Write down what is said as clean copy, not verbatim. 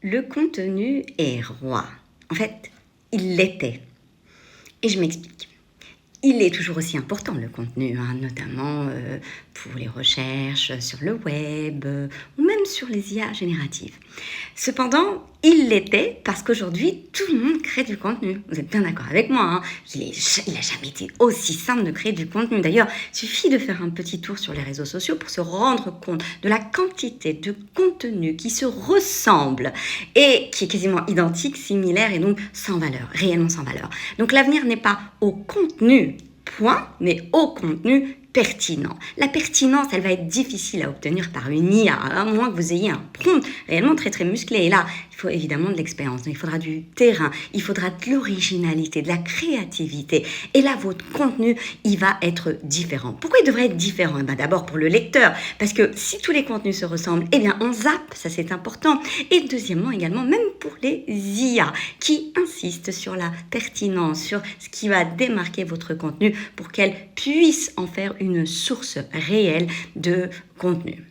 Le contenu est roi. En fait, il l'était. Et je m'explique. Il est toujours aussi important, le contenu, notamment pour les recherches sur le web ou même sur les IA génératives. Cependant, il l'était parce qu'aujourd'hui, tout le monde crée du contenu. Vous êtes bien d'accord avec moi, hein. Il n'a jamais été aussi simple de créer du contenu. D'ailleurs, il suffit de faire un petit tour sur les réseaux sociaux pour se rendre compte de la quantité de contenu qui se ressemble et qui est quasiment identique, similaire et donc sans valeur, réellement sans valeur. Donc l'avenir n'est pas au contenu, point, mais au contenu pertinent. La pertinence, elle va être difficile à obtenir par une IA, à moins que vous ayez un prompt réellement très très musclé. Et là, il faut évidemment de l'expérience, donc il faudra du terrain, il faudra de l'originalité, de la créativité. Et là, votre contenu, il va être différent. Pourquoi il devrait être différent? D'abord pour le lecteur, parce que si tous les contenus se ressemblent, eh bien on zappe, ça c'est important. Et deuxièmement également, même pour les IA, qui insistent sur la pertinence, sur ce qui va démarquer votre contenu pour qu'elle puisse en faire une source réelle de contenu.